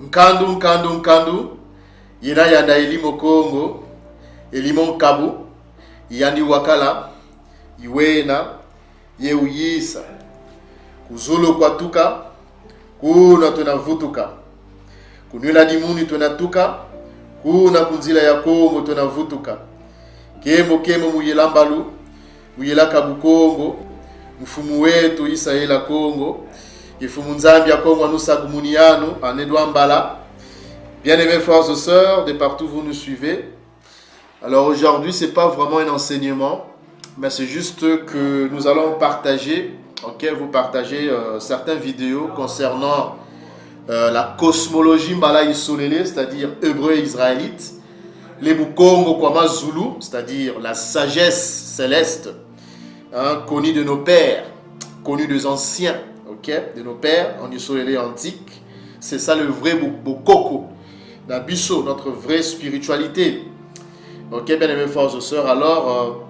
Nkandu. Yena yanda elimo Kongo. Elimo Kabu. Yandi wakala. Iwena. Yeuyisa. Kuzulu kwa tuka. Kuna tunavutuka. Kunwila dimuni tunatuka. Kuna kunzila ya Kongo tunavutuka. Kemo muyelambalu. Muyelaka Bukongo. Mfumu wetu Isaela Kongo. Ifumu Nzambia Kongo Anusagumuniano. Anedouambala. Bien-aimés frères et sœurs, de partout vous nous suivez. Alors aujourd'hui, c'est pas vraiment un enseignement, mais c'est juste que nous allons partager, vous partagez certaines vidéos concernant la cosmologie Mbala Isolele, c'est-à-dire hébreu et israélite, les Bukongo Kwama Zulu, c'est-à-dire la sagesse céleste, connue de nos pères, connue des anciens, de nos pères en Isolele antique. C'est ça le vrai Bokoko, Nabiso, notre vraie spiritualité. Bien-aimés frères et sœurs, alors,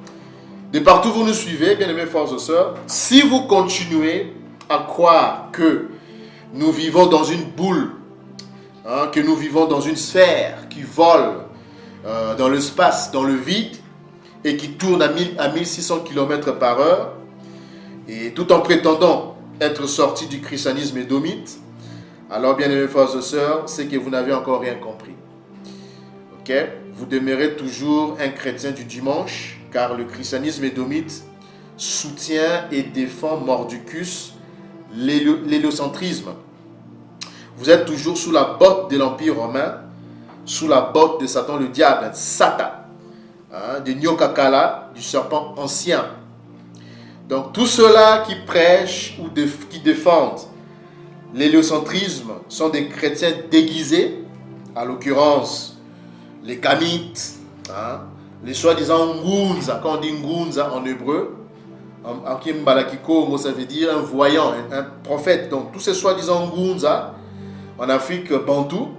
de partout vous nous suivez, bien-aimés frères et sœurs, si vous continuez à croire que nous vivons dans une boule, que nous vivons dans une sphère qui vole dans l'espace, dans le vide, et qui tourne à 1600 km par heure, et tout en prétendant être sorti du christianisme édomite, alors, bien-aimés frères et sœurs, c'est que vous n'avez encore rien compris. Vous demeurez toujours un chrétien du dimanche, car le christianisme édomite soutient et défend mordicus l'héliocentrisme. Vous êtes toujours sous la botte de l'Empire romain, sous la botte de Satan le diable, Sata, de Nyokakala, du serpent ancien. Donc, tous ceux-là qui prêchent ou qui défendent l'héliocentrisme sont des chrétiens déguisés, à l'occurrence les Kamites, les soi-disant Ngunza, quand on dit Ngunza en hébreu, en Kimbalakiko, ça veut dire un voyant, un prophète. Donc tous ces soi-disant Ngunza en Afrique bantou,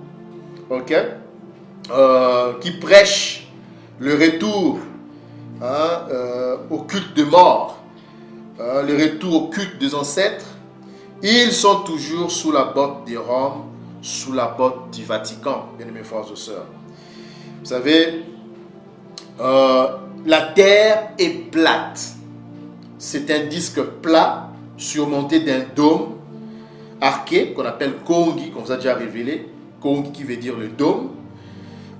qui prêchent le retour au culte de mort, le retour au culte des ancêtres, ils sont toujours sous la botte de Rome, sous la botte du Vatican, bien-aimés frères et sœurs. Vous savez, la Terre est plate. C'est un disque plat surmonté d'un dôme arqué qu'on appelle Kongi, qu'on vous a déjà révélé. Kongi qui veut dire le dôme,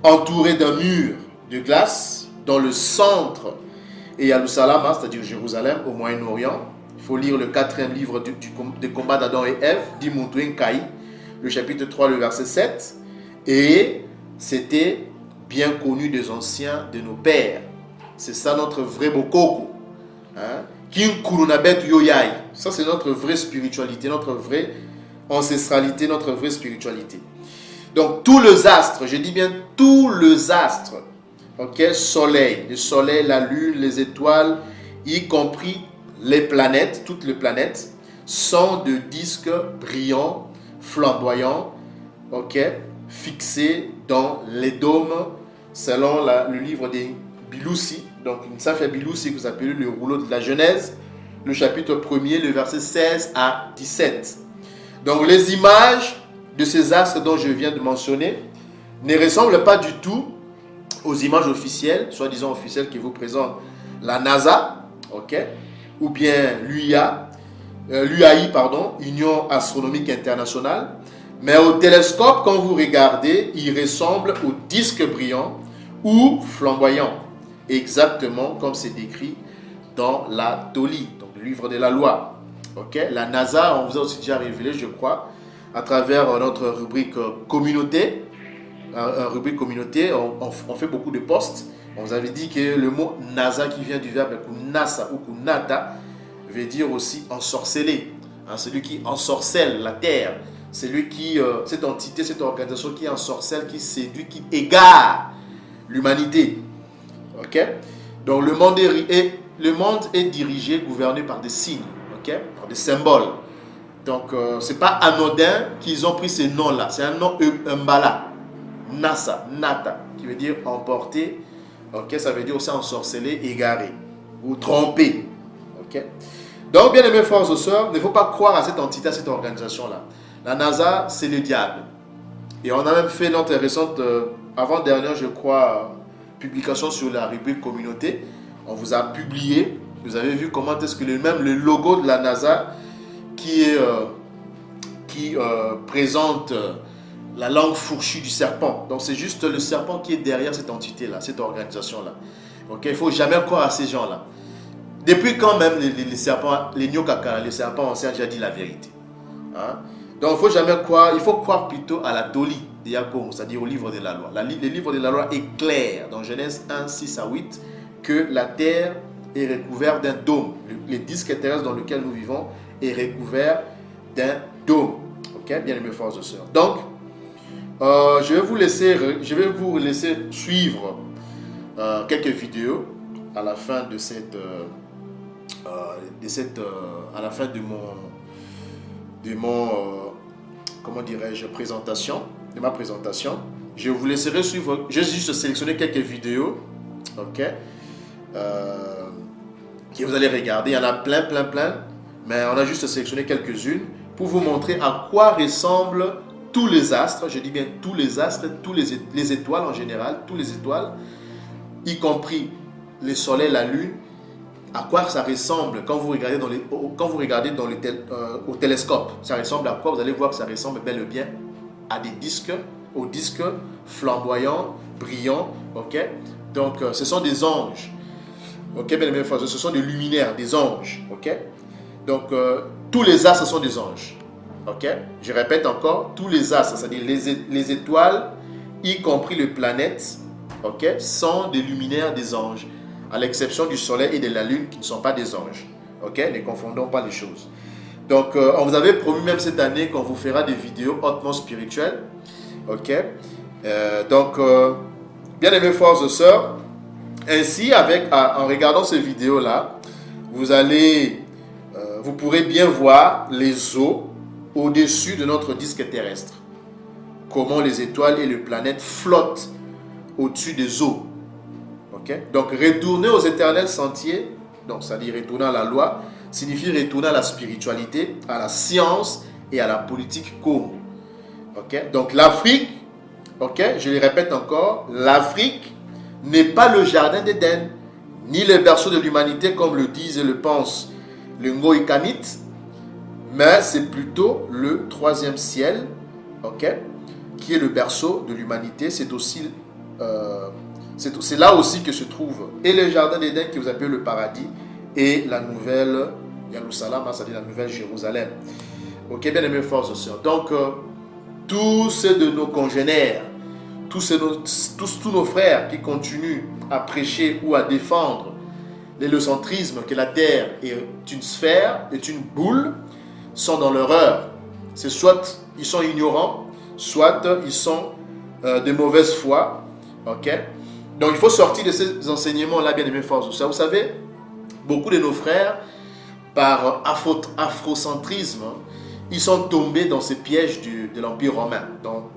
entouré d'un mur de glace dans le centre et Yerushalayim, c'est-à-dire Jérusalem, au Moyen-Orient. Il faut lire le 4e livre des combats d'Adam et Ève, d'Imontouin Kai, le chapitre 3, le verset 7. Et c'était bien connu des anciens, de nos pères. C'est ça notre vrai Bokoko. Ça c'est notre vraie spiritualité, notre vraie ancestralité, notre vraie spiritualité. Donc tous les astres, je dis bien tous les astres, soleil, le soleil, la lune, les étoiles, y compris les planètes, toutes les planètes, sont de disques brillants, flamboyants, fixés dans les dômes, selon le livre des Biloussi. Donc, ça fait Biloussi que vous appelez le rouleau de la Genèse, le chapitre 1er, le verset 16 à 17. Donc, les images de ces astres dont je viens de mentionner ne ressemblent pas du tout aux images officielles, soi-disant officielles qui vous présentent la NASA, ou bien l'UAI, Union Astronomique Internationale. Mais au télescope, quand vous regardez, il ressemble au disque brillant ou flamboyant, exactement comme c'est décrit dans la Toli, donc le livre de la loi. La NASA, on vous a aussi déjà révélé, je crois, à travers notre rubrique communauté. Rubrique communauté, on fait beaucoup de posts. On vous avait dit que le mot NASA, qui vient du verbe kunasa ou kunata, veut dire aussi ensorceler. Celui qui ensorcelle la terre. C'est lui qui, cette entité, cette organisation qui ensorcelle, qui séduit, qui égare l'humanité. Donc le monde est dirigé, gouverné par des signes, par des symboles. Donc c'est pas anodin qu'ils ont pris ces noms-là. C'est un nom Mbala, Nasa, Nata, qui veut dire emporter. Ça veut dire aussi ensorceler, égarer ou tromper. Donc bien aimés frères et sœurs, il ne faut pas croire à cette entité, à cette organisation-là. La NASA, c'est le diable. Et on a même fait notre récente, avant-dernière, je crois, publication sur la rubrique communauté. On vous a publié, vous avez vu comment est-ce que même le logo de la NASA qui présente la langue fourchue du serpent. Donc c'est juste le serpent qui est derrière cette entité-là, cette organisation-là. Okay? Il ne faut jamais croire à ces gens-là. Depuis quand même les serpents, les Nyokaka, les serpents anciens ont déjà dit la vérité. Hein? Donc il ne faut jamais croire, il faut croire plutôt à la Toli de Yakongo, c'est-à-dire au livre de la loi. Le livre de la loi est clair dans Genèse 1, 6 à 8 que la terre est recouverte d'un dôme. Le disque terrestre dans lequel nous vivons est recouvert d'un dôme. Ok, bien aimés frères et sœurs. Donc, je vais vous laisser suivre quelques vidéos à la fin de à la fin de comment dirais-je, de ma présentation. Je vous laisserai suivre. J'ai juste sélectionné quelques vidéos, ok, que vous allez regarder. Il y en a plein, mais on a juste sélectionné quelques-unes pour vous montrer à quoi ressemblent tous les astres. Je dis bien tous les astres, les étoiles en général, tous les étoiles, y compris le soleil, la lune. À quoi ça ressemble quand vous regardez au télescope. Ça ressemble à quoi? Vous allez voir que ça ressemble bel et bien à aux disques flamboyants, brillants. Ok, donc ce sont des anges. Ok, bien aimés frères, ce sont des luminaires, des anges. Ok, donc tous les astres sont des anges. Ok, je répète encore, tous les astres, c'est-à-dire les étoiles, y compris les planètes, ok, sont des luminaires des anges, à l'exception du soleil et de la lune qui ne sont pas des anges. Ok, ne confondons pas les choses. Donc, on vous avait promis même cette année qu'on vous fera des vidéos hautement spirituelles. Ok, donc, bien aimés frères et sœurs, ainsi, en regardant ces vidéos-là, vous pourrez bien voir les eaux au-dessus de notre disque terrestre. Comment les étoiles et les planètes flottent au-dessus des eaux. Okay? Donc, retourner aux éternels sentiers, donc c'est-à-dire retourner à la loi, signifie retourner à la spiritualité, à la science et à la politique Congo. Okay? Donc, l'Afrique, okay, je le répète encore, l'Afrique n'est pas le jardin d'Éden, ni le berceau de l'humanité, comme le disent et le pensent le Ngoï Kanit, mais c'est plutôt le troisième ciel, okay, qui est le berceau de l'humanité. C'est là aussi que se trouve et le jardin d'Éden que vous appelez le paradis et la nouvelle Yerushalayim, c'est-à-dire la nouvelle Jérusalem. Ok, bien aimés frères et sœurs. Donc, tous ceux de nos congénères, tous nos frères qui continuent à prêcher ou à défendre l'héliocentrisme, que la terre est une sphère, est une boule, sont dans l'erreur. C'est soit ils sont ignorants, soit ils sont de mauvaise foi. Ok? Donc il faut sortir de ces enseignements-là, bien aimés frères et sœurs. Vous savez, beaucoup de nos frères, par afrocentrisme, ils sont tombés dans ces pièges de l'Empire romain, dans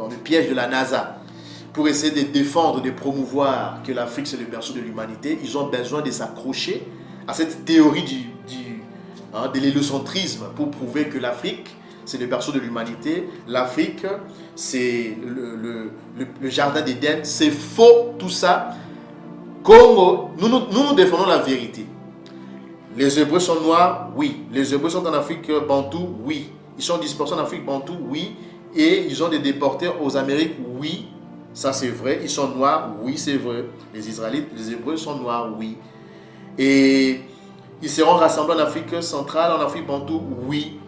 le piège de la NASA. Pour essayer de défendre, de promouvoir que l'Afrique c'est le berceau de l'humanité, ils ont besoin de s'accrocher à cette théorie de l'héliocentrisme pour prouver que l'Afrique c'est le berceau de l'humanité, l'Afrique c'est le jardin d'Éden. C'est faux tout ça. Congo, nous défendons la vérité. Les Hébreux sont noirs, oui. Les Hébreux sont en Afrique bantou, oui. Ils sont dispersés en Afrique bantou, oui. Et ils ont des déportés aux Amériques, oui. Ça c'est vrai. Ils sont noirs, oui c'est vrai. Les Israélites, les Hébreux sont noirs, oui. Et ils seront rassemblés en Afrique centrale, en Afrique bantou, oui.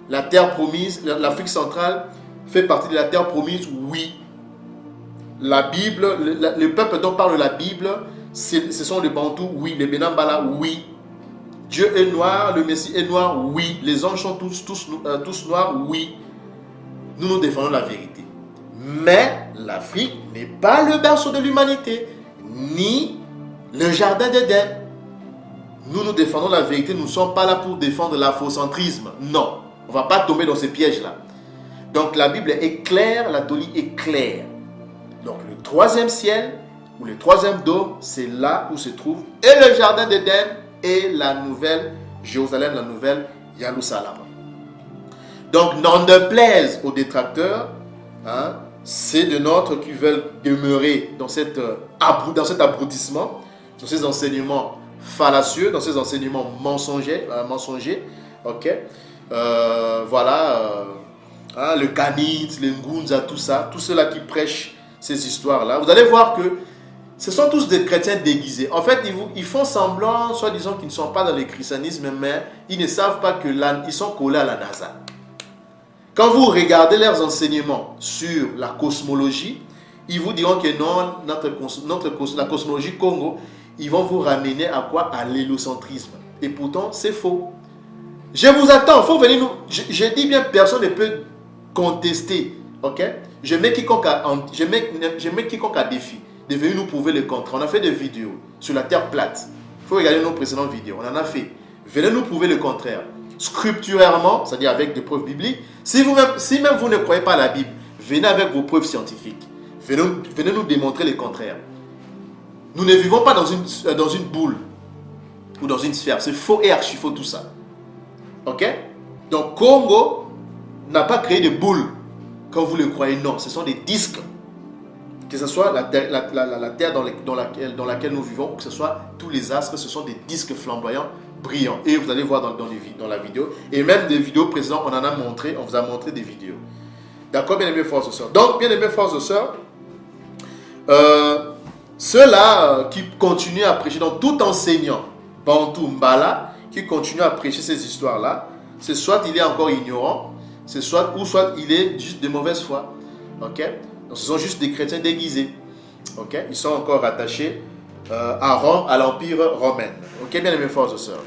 La terre promise, l'Afrique centrale fait partie de la terre promise, oui. La Bible, le peuple dont parle la Bible, ce sont les Bantous, oui. Les Benambala, oui. Dieu est noir, le Messie est noir, oui. Les anges sont tous noirs, oui. Nous défendons la vérité. Mais l'Afrique n'est pas le berceau de l'humanité, ni le jardin d'Éden. Nous défendons la vérité, nous ne sommes pas là pour défendre l'afrocentrisme. Non, on ne va pas tomber dans ces pièges-là. Donc la Bible est claire, la Toli est claire. Donc le troisième ciel, ou le troisième dôme, c'est là où se trouve et le jardin d'Éden et la nouvelle Jérusalem, la nouvelle Yerushalayim. Donc n'en déplaise aux détracteurs, hein, c'est de nôtres qui veulent demeurer dans cet abrutissement, dans ces enseignements fallacieux, dans ces enseignements mensongers, ok, voilà, hein, le Kanit, le Ngunza, tout ça, tous ceux-là qui prêchent ces histoires-là, vous allez voir que ce sont tous des chrétiens déguisés. En fait, ils font semblant, soi-disant qu'ils ne sont pas dans le christianisme, mais ils ne savent pas qu'ils sont collés à la NASA. Quand vous regardez leurs enseignements sur la cosmologie, ils vous diront que non, la cosmologie Congo, ils vont vous ramener à quoi? À l'hélocentrisme. Et pourtant, c'est faux. Je vous attends, il faut venir nous... Je dis bien, personne ne peut contester, ok? Je mets quiconque à défi de venir nous prouver le contraire. On a fait des vidéos sur la terre plate. Il faut regarder nos précédentes vidéos. On en a fait. Venez nous prouver le contraire. Scripturairement, c'est-à-dire avec des preuves bibliques. Si même vous ne croyez pas à la Bible, venez avec vos preuves scientifiques. Venez nous démontrer le contraire. Nous ne vivons pas dans une boule ou dans une sphère. C'est faux et archi faux tout ça. Ok? Donc Congo n'a pas créé de boule quand vous le croyez. Non, ce sont des disques. Que ce soit la terre dans laquelle nous vivons, que ce soit tous les astres, ce sont des disques flamboyants, brillants. Et vous allez voir dans la vidéo. Et même des vidéos précédentes, on vous a montré des vidéos. D'accord, bien-aimés frères et sœurs. Donc, bien-aimés frères et sœurs, ceux-là qui continuent à prêcher, donc tout enseignant, Bantou Mbala, qui continue à prêcher ces histoires-là, c'est soit il est encore ignorant, soit il est juste de mauvaise foi. Ok? Donc, ce sont juste des chrétiens déguisés. Ok? Ils sont encore attachés à Rome, à l'Empire romain. Ok, bien aimés frères et sœurs.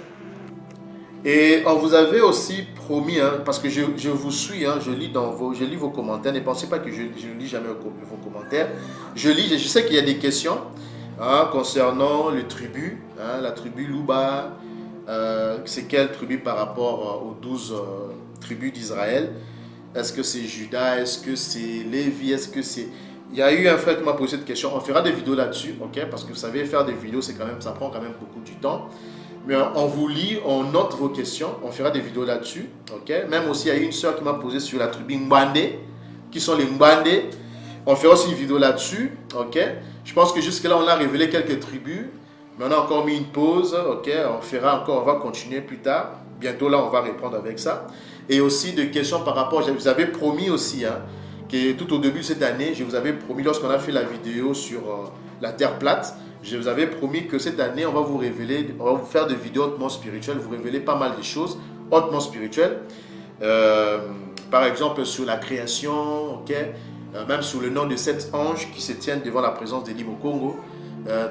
Et on vous avait aussi promis, hein, parce que je vous suis, hein, je lis vos commentaires. Ne pensez pas que je ne lis jamais vos commentaires. Je sais qu'il y a des questions hein, concernant le tribut, hein, la tribu Louba. C'est quelle tribu par rapport aux 12 tribus d'Israël? Est-ce que c'est Judas? Est-ce que c'est Lévi? Est-ce que c'est... Il y a eu un frère qui m'a posé cette question. On fera des vidéos là-dessus, ok? Parce que vous savez, faire des vidéos, ça prend quand même beaucoup de temps. Mais on vous lit, on note vos questions. On fera des vidéos là-dessus, ok? Même aussi, il y a eu une soeur qui m'a posé sur la tribu Mbande. Qui sont les Mbande? On fera aussi une vidéo là-dessus, ok? Je pense que jusque-là, on a révélé quelques tribus. Mais on a encore mis une pause, ok? On va continuer plus tard. Bientôt, là, on va répondre avec ça. Et aussi des questions par rapport, je vous avais promis aussi, hein, que tout au début de cette année, je vous avais promis, lorsqu'on a fait la vidéo sur la Terre plate, je vous avais promis que cette année, on va vous faire des vidéos hautement spirituelles, vous révéler pas mal de choses hautement spirituelles. Par exemple, sur la création, ok, même sous le nom de 7 anges qui se tiennent devant la présence d'Élie au Congo.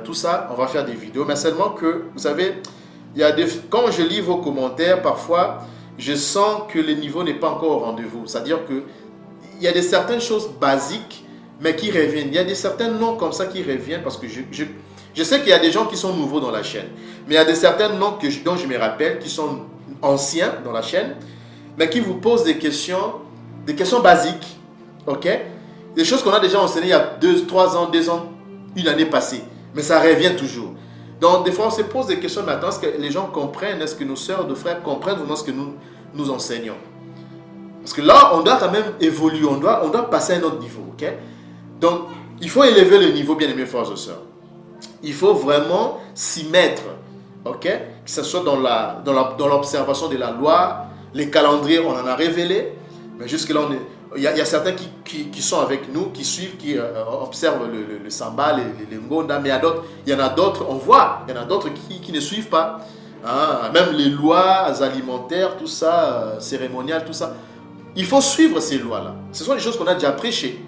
Tout ça, on va faire des vidéos. Mais seulement que, vous savez, quand je lis vos commentaires, parfois, je sens que le niveau n'est pas encore au rendez-vous. C'est-à-dire qu'il y a certaines choses basiques, mais qui reviennent. Il y a certains noms comme ça qui reviennent parce que je sais qu'il y a des gens qui sont nouveaux dans la chaîne. Mais il y a certains noms dont je me rappelle qui sont anciens dans la chaîne, mais qui vous posent des questions basiques. Ok? Des choses qu'on a déjà enseignées il y a 2, 3 ans, 2 ans, une année passée. Mais ça revient toujours. Donc, des fois, on se pose des questions maintenant. Est-ce que les gens comprennent? Est-ce que nos sœurs, nos frères comprennent vraiment ce que nous enseignons? Parce que là, on doit quand même évoluer. On doit passer à un autre niveau. Ok? Donc, il faut élever le niveau, bien aimés frères et sœurs. Il faut vraiment s'y mettre. Ok? Que ce soit dans l'observation de la loi, les calendriers, on en a révélé. Mais jusque-là, il y a certains qui sont avec nous, qui suivent, qui observent le samba, les ngonda, mais il y en a d'autres, on voit, il y en a d'autres qui ne suivent pas. Hein, même les lois alimentaires, tout ça, cérémoniales, tout ça. Il faut suivre ces lois-là. Ce sont des choses qu'on a déjà prêchées.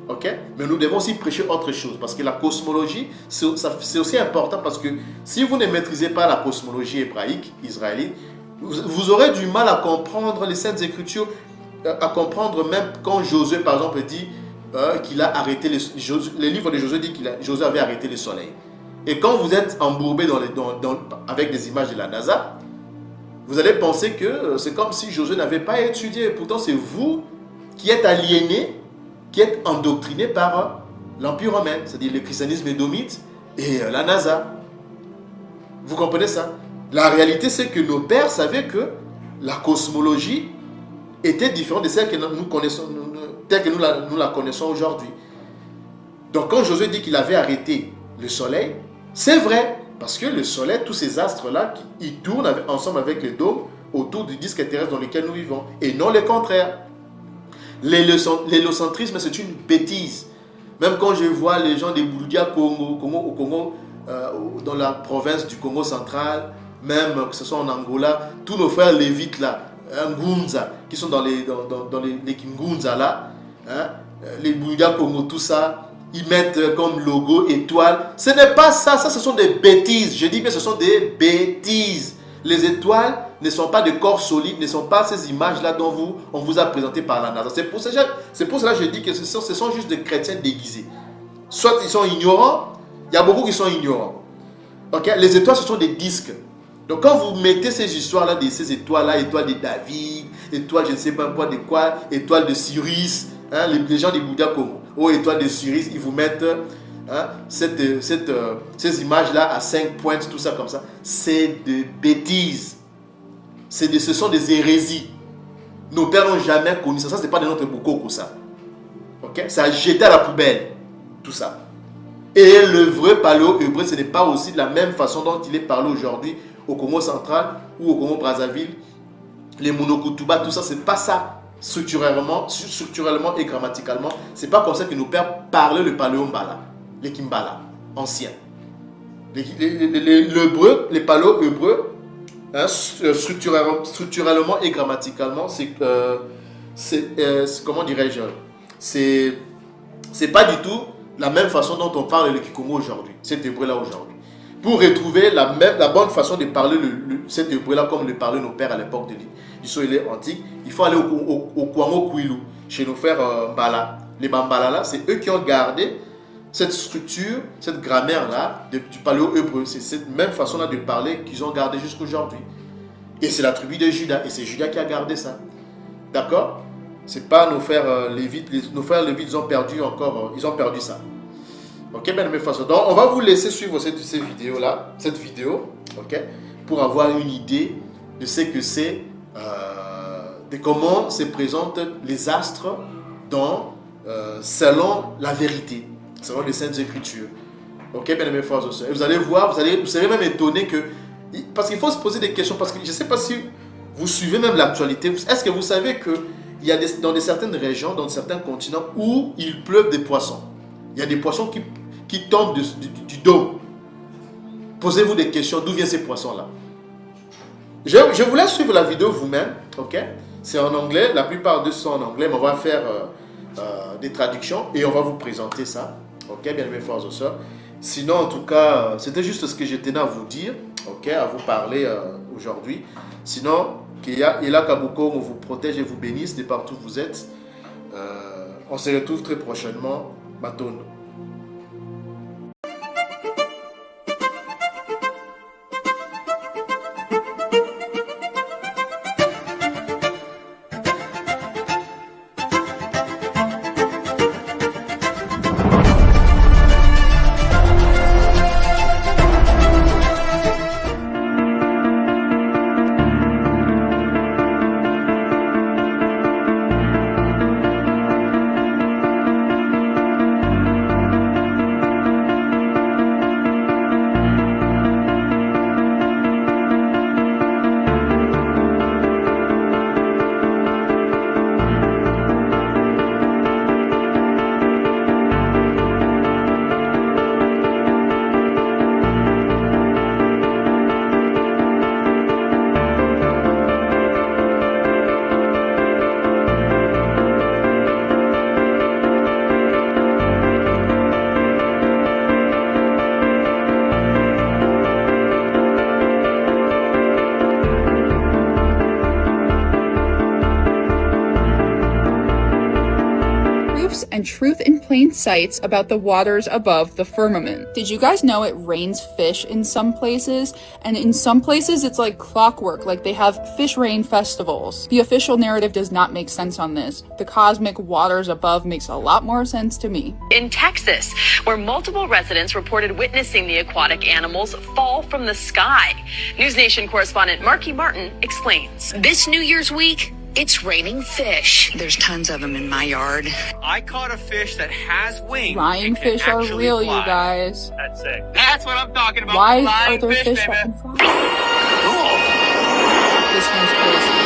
Okay? Mais nous devons aussi prêcher autre chose. Parce que la cosmologie, c'est aussi important parce que si vous ne maîtrisez pas la cosmologie hébraïque, israélite, vous aurez du mal à comprendre les Saintes Écritures, à comprendre même quand Josué, par exemple, dit qu'il a arrêté le livre de Josué dit que Josué avait arrêté le soleil. Et quand vous êtes embourbé avec des images de la NASA, vous allez penser que c'est comme si Josué n'avait pas étudié. Pourtant, c'est vous qui êtes aliénés, qui êtes endoctrinés par l'Empire romain, c'est-à-dire le christianisme édomite et la NASA. Vous comprenez ça? La réalité, c'est que nos pères savaient que la cosmologie était différente de celle que nous connaissons, telle que nous la connaissons aujourd'hui. Donc quand Josué dit qu'il avait arrêté le soleil, c'est vrai, parce que le soleil, tous ces astres-là, ils tournent ensemble avec les dômes autour du disque terrestre dans lequel nous vivons, et non le contraire. L'héliocentrisme, c'est une bêtise. Même quand je vois les gens des Bouloudia au Congo, dans la province du Congo central, même que ce soit en Angola, tous nos frères lévites là, Ngunza, qui sont dans les Kingunza là, hein, les Bouloudia Congo, tout ça, ils mettent comme logo étoile. Ce n'est pas ça, ce sont des bêtises. Je dis bien, ce sont des bêtises. Les étoiles ne sont pas de corps solides, ne sont pas ces images-là dont on vous a présenté par la NASA. C'est pour cela que je dis que ce sont juste des chrétiens déguisés. Soit ils sont ignorants, il y a beaucoup qui sont ignorants. Okay? Les étoiles, ce sont des disques. Donc quand vous mettez ces histoires-là, ces étoiles-là, étoile de David, étoile je ne sais pas de quoi, étoile de Cyrus, hein, les gens des Bouddha Congo, ou étoile de Cyrus, ils vous mettent hein, ces images-là à 5 pointes, tout ça comme ça. C'est de bêtises. Ce sont des hérésies. Nos pères n'ont jamais connu ça. Ça, ce n'est pas de notre bokoko, ça. Okay? Ça a jeté à la poubelle, tout ça. Et le vrai paléo-hébreu, ce n'est pas aussi de la même façon dont il est parlé aujourd'hui au Congo central ou au Congo Brazzaville. Les monokutuba, tout ça, ce n'est pas ça. Structurellement et grammaticalement, ce n'est pas comme ça que nos pères parlaient le paléo-mbala, les kimbala, anciens. L'hébreu, les paléo-hébreux, hein, structurellement et grammaticalement, comment dirais-je, c'est pas du tout la même façon dont on parle le Kikongo aujourd'hui, cet hébreu-là aujourd'hui. Pour retrouver la bonne façon de parler cet hébreu-là comme le parlaient nos pères à l'époque du Soélé antique, il faut aller au Kwango Kwilu, chez nos frères Mbala. Les Bambala là, c'est eux qui ont gardé cette structure, cette grammaire-là du paléo-hébreu. C'est cette même façon-là de parler qu'ils ont gardé jusqu'à aujourd'hui. Et c'est la tribu de Juda, et c'est Juda qui a gardé ça. D'accord? C'est pas nos frères lévites. Nos frères lévites, ils ont perdu ça. Ok, bien de mes façons. Donc, on va vous laisser suivre cette vidéo, ok, pour avoir une idée de ce que c'est, de comment se présentent les astres selon la vérité, selon les Saintes Écritures. Ok, bien de mes frères et sœurs. Et vous allez voir, vous serez même étonné que, parce qu'il faut se poser des questions, parce que je ne sais pas si vous suivez même l'actualité. Est-ce que vous savez que il y a dans certaines régions, dans certains continents où il pleut des poissons. Il y a des poissons qui tombent du dôme. Posez-vous des questions, d'où viennent ces poissons-là? Je vous laisse suivre la vidéo vous-même, ok? C'est en anglais, la plupart d'eux sont en anglais, mais on va faire des traductions et on va vous présenter ça, ok, bien mes frères et sœurs. Sinon, en tout cas, c'était juste ce que je tenais à vous dire, ok, à vous parler aujourd'hui. Sinon, Ila Kabuko, on vous protège et vous bénisse de partout où vous êtes. On se retrouve très prochainement. Matondo. And truth in plain sights about the waters above the firmament. Did you guys know it rains fish in some places? And in some places it's like clockwork, like they have fish rain festivals. The official narrative does not make sense on this. The cosmic waters above makes a lot more sense to me. In Texas, where multiple residents reported witnessing the aquatic animals fall from the sky. News Nation correspondent Marky Martin explains. This New Year's week, It's raining fish. There's tons of them in my yard. I caught a fish that has wings. Lionfish are real, you guys. That's it. That's what I'm talking about. Why Flying are there fish baby. that can fly? This one's crazy.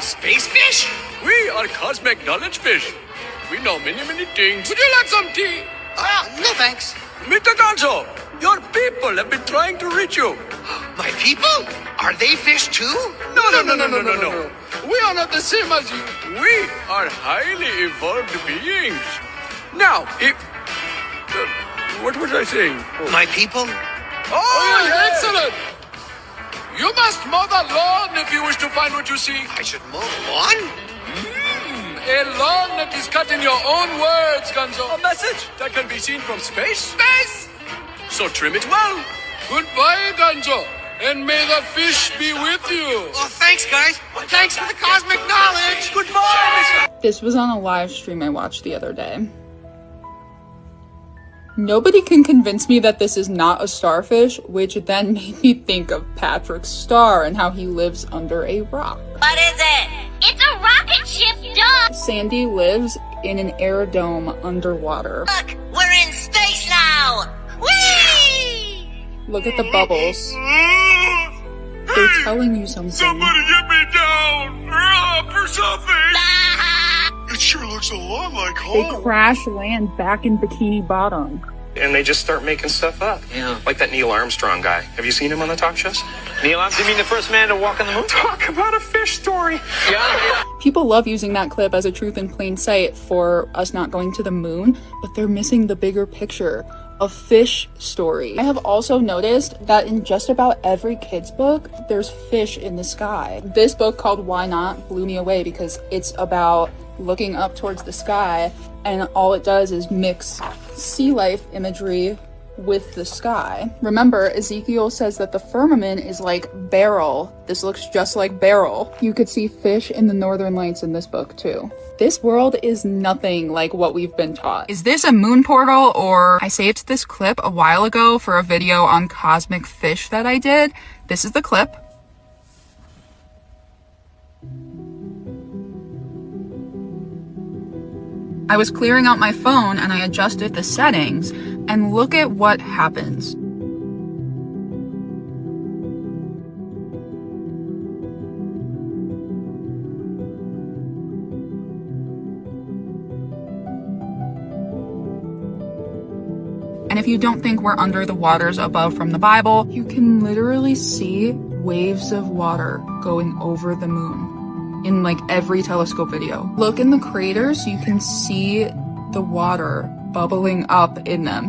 Space fish? We are cosmic knowledge fish. We know many, many things. Would you like some tea? No thanks. Mr. Gonzo, your people have been trying to reach you. My people? Are they fish too? No. We are not the same as you. We are highly evolved beings. Now, if... what was I saying? My people? Oh, excellent! You must mow the lawn if you wish to find what you seek. I should mow the lawn? A lawn that is cut in your own words, Gonzo. A message that can be seen from space. Space! So trim it well. Goodbye, Gonzo. And may the fish be with you. Oh, thanks, guys. Thanks for the cosmic knowledge. Goodbye, Mr. This was on a live stream I watched the other day. Nobody can convince me that this is not a starfish, which then made me think of Patrick Star and how he lives under a rock. What is it? It's a rocket ship, duh! Sandy lives in an air dome underwater. Look, we're in space now! Whee! Look at the bubbles. They're telling you something. Somebody get me down! For something! It sure looks a lot like They home. crash land back in Bikini Bottom. And they just start making stuff up. Yeah. Like that Neil Armstrong guy. Have you seen him on the talk shows? Neil Armstrong, you mean the first man to walk on the moon? Talk about a fish story. Yeah. People love using that clip as a truth in plain sight for us not going to the moon, but they're missing the bigger picture. A fish story. I have also noticed that in just about every kid's book, there's fish in the sky. This book called Why Not blew me away because it's about looking up towards the sky, and all it does is mix sea life imagery with the sky. Remember, Ezekiel says that the firmament is like Beryl. This looks just like Beryl. You could see fish in the northern lights in this book too. This world is nothing like what we've been taught. Is this a moon portal, or I saved this clip a while ago for a video on cosmic fish that I did. This is the clip. I was clearing out my phone and I adjusted the settings, and look at what happens. And if you don't think we're under the waters above from the Bible, you can literally see waves of water going over the moon in like every telescope video. Look in the craters, you can see the water bubbling up in them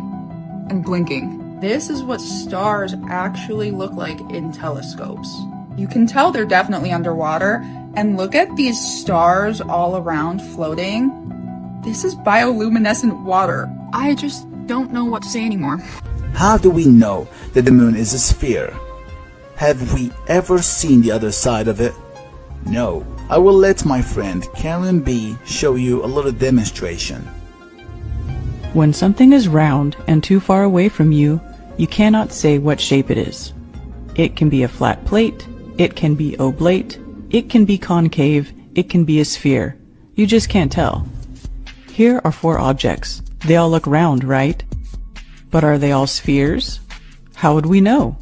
and blinking. This is what stars actually look like in telescopes. You can tell they're definitely underwater, and look at these stars all around floating. This is bioluminescent water. I just don't know what to say anymore. How do we know that the moon is a sphere? Have we ever seen the other side of it? No. I will let my friend Karen B show you a little demonstration. When something is round and too far away from you, you cannot say what shape it is. It can be a flat plate, it can be oblate, it can be concave, it can be a sphere. You just can't tell. Here are 4 objects. They all look round, right? But are they all spheres? How would we know?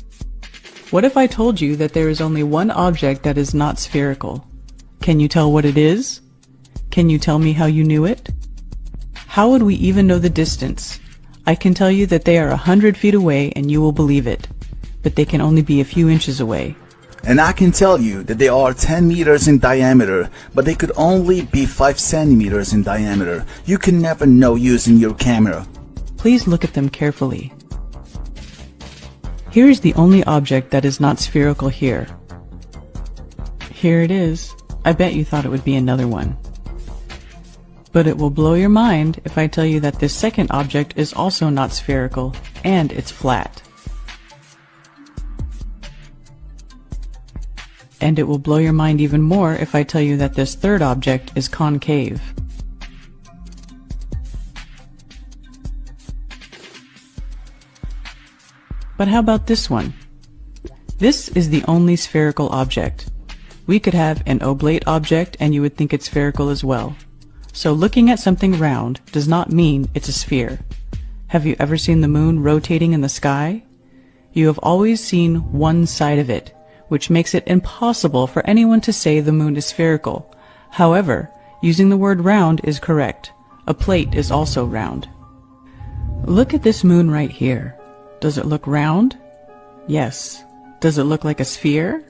What if I told you that there is only one object that is not spherical? Can you tell what it is? Can you tell me how you knew it? How would we even know the distance? I can tell you that they are 100 feet away and you will believe it, but they can only be a few inches away. And I can tell you that they are 10 meters in diameter, but they could only be 5 centimeters in diameter. You can never know using your camera. Please look at them carefully. Here is the only object that is not spherical here. Here it is. I bet you thought it would be another one. But it will blow your mind if I tell you that this second object is also not spherical, and it's flat. And it will blow your mind even more if I tell you that this third object is concave. But how about this one? This is the only spherical object. We could have an oblate object and you would think it's spherical as well. So looking at something round does not mean it's a sphere. Have you ever seen the moon rotating in the sky? You have always seen one side of it, which makes it impossible for anyone to say the moon is spherical. However, using the word round is correct. A plate is also round. Look at this moon right here. Does it look round? Yes. Does it look like a sphere?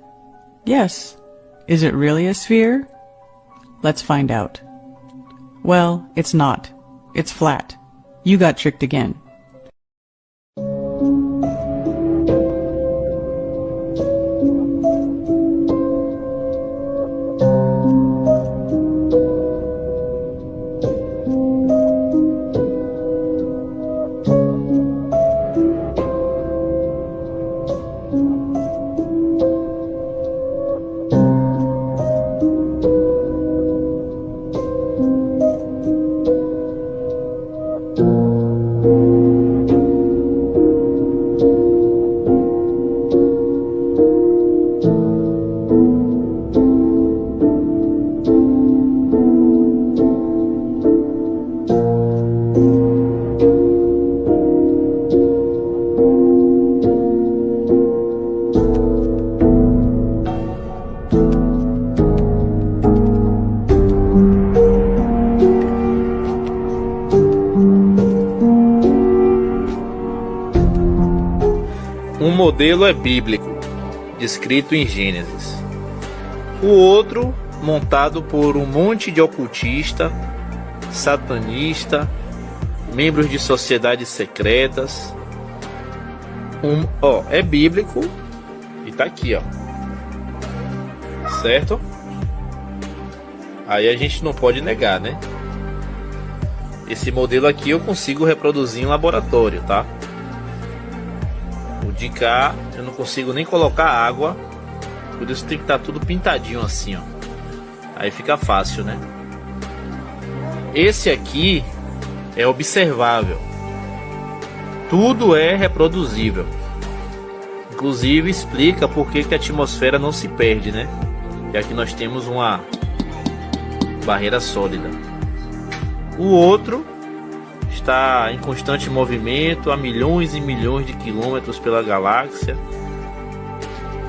Yes. Is it really a sphere? Let's find out. Well, it's not. It's flat. You got tricked again. Um modelo é bíblico, descrito em Gênesis. O outro, montado por um monte de ocultista, satanista, membros de sociedades secretas. É bíblico e tá aqui, ó. Certo? Aí a gente não pode negar, né? Esse modelo aqui eu consigo reproduzir em laboratório, tá? O de cá eu não consigo nem colocar água, por isso tem que estar tudo pintadinho assim, ó. Aí fica fácil, né? Esse aqui é observável. Tudo é reproduzível. Inclusive explica por que a atmosfera não se perde, né? E aqui nós temos uma barreira sólida. O outro está em constante movimento a milhões e milhões de quilômetros pela galáxia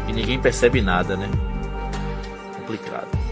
e ninguém percebe nada, né? Complicado.